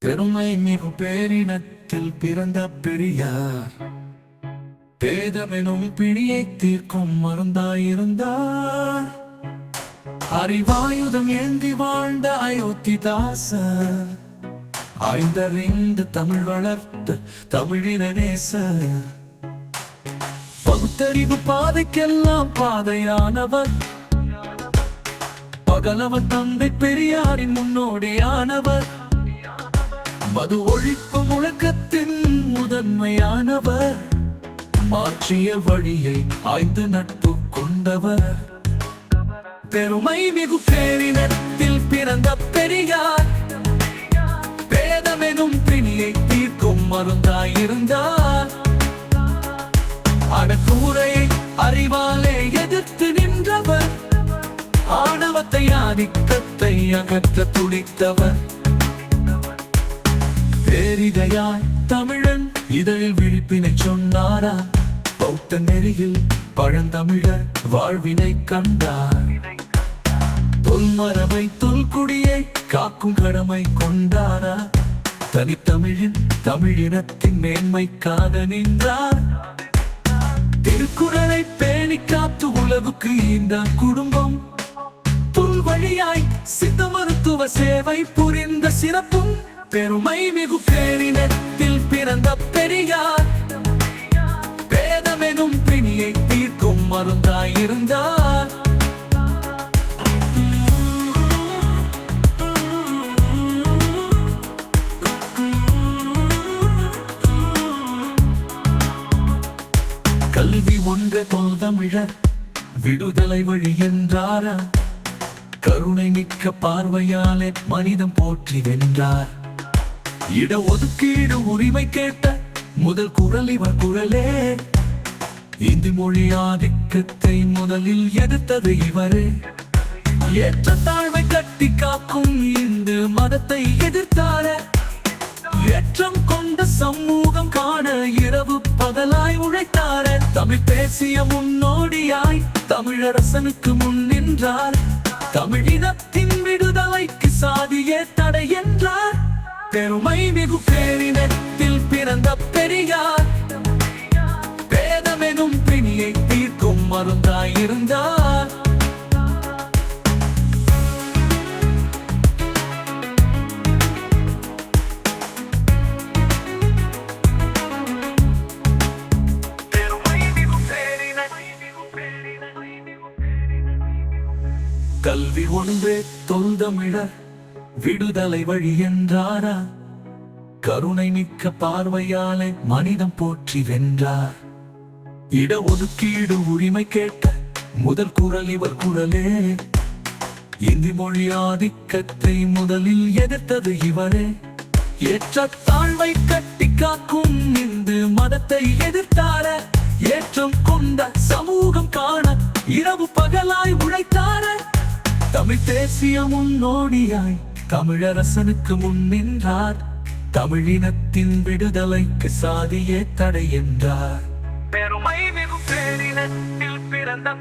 பெருமை மிகு பேரினத்தில் பிறந்த பெரியார் பேதமெனும் பிணியை தீர்க்கும் மருந்தாயிருந்தார். அறிவாயுதம் ஏந்தி வாழ்ந்த அயோத்திதாசர், ஆய்ந்தறிந்து தமிழ் வளர்த்த தமிழின நேசர். பகுத்தறிவு பாதைக்கெல்லாம் பாதையானவர், பகலவர் தந்தை பெரியாரின் முன்னோடியானவர். மது ஒழிப்பு முழக்கத்தின் முதன்மையானவர், மாற்றிய வழியை ஆய்ந்து நட்பு கொண்டவர். பெருமை மிகு பேரினத்தில் பிறந்த பெரியார் பேதமெனும் பிணியை தீர்க்கும் மருந்தாயிருந்தார். அடக்குமுறையை அறிவாலே எதிர்த்து நின்றவர், ஆணவத்தை ஆதிக்கத்தை அகற்ற துடித்தவர். பேரிதையாய் தமிழன் இதழில் விழிப்பினை சொன்னாரா, பௌத்த நெறியில் பழந்தமிழர் வாழ்வினை கண்டார். தொல்மரபை தொல்குடியை காக்கும் கடமை கொண்டாரா, தனித்தமிழின் தமிழினத்தின் மேன்மைக்காக நின்றார். திருக்குறளை பேணி காத்து உலகுக்கு இந்த குடும்பம், புல் வழியாய் சித்த மருத்துவ சேவை புரிந்த சிறப்பும். பெருமை மிகு பேரினத்தில் பிறந்த பெரியார் பேதமெனும் பிணியை தீர்க்கும் மருந்தாயிருந்தார். கல்வி ஒன்றே தொல்தமிழர் விடுதலை வழி என்றாரா, கருணை மிக்க பார்வையாலே மனிதம் போற்றி வென்றார். இட ஒதுக்கீடு உரிமை கேட்ட முதல் குரல் இவர் குரலே, இந்தி மொழி ஆதிக்கத்தை முதலில் எதிர்த்தது இவரே. ஏற்ற தாழ்வை கட்டி காக்கும் இந்து மதத்தை எதிர்த்தார, ஏற்றம் கொண்ட சமூகம் காண இரவு பகலாய் உழைத்தார. தமிழ் பேசிய முன்னோடியாய் தமிழரசனுக்கு முன் நின்றார். தமிழினத்தின் விடுதலைக்கு சாதியே தடை என்றார். பெருமை மிகு பேரினத்தில் பிறந்த பெரியார் பேதமெனும் பிணியை தீர்க்கும் மருந்தாயிருந்தார். கல்வி ஒன்றே தொல்தமிழர் விடுதலை வழி என்றாரா, கருணை மிக்க பார்வையாலே மனிதம் போற்றி வென்றார். இட ஒதுக்கீடு உரிமை கேட்ட முதல் குரல் இவர் குரலே, இந்தி மொழி ஆதிக்கத்தை முதலில் எதிர்த்தது இவரே. ஏற்ற தாழ்வை கட்டி காக்கும் இந்து மதத்தை எதிர்த்தார, ஏற்றம் கொண்ட சமூகம் காண இரவு பகலாய் உழைத்தார. தமிழ் தேசிய முன்னோடியாய் தமிழரசனுக்கு முன் நின்றார். தமிழினத்தின் விடுதலைக்கு சாதியே தடை என்றார். பெருமை மிகு பேரினத்தில் பிறந்த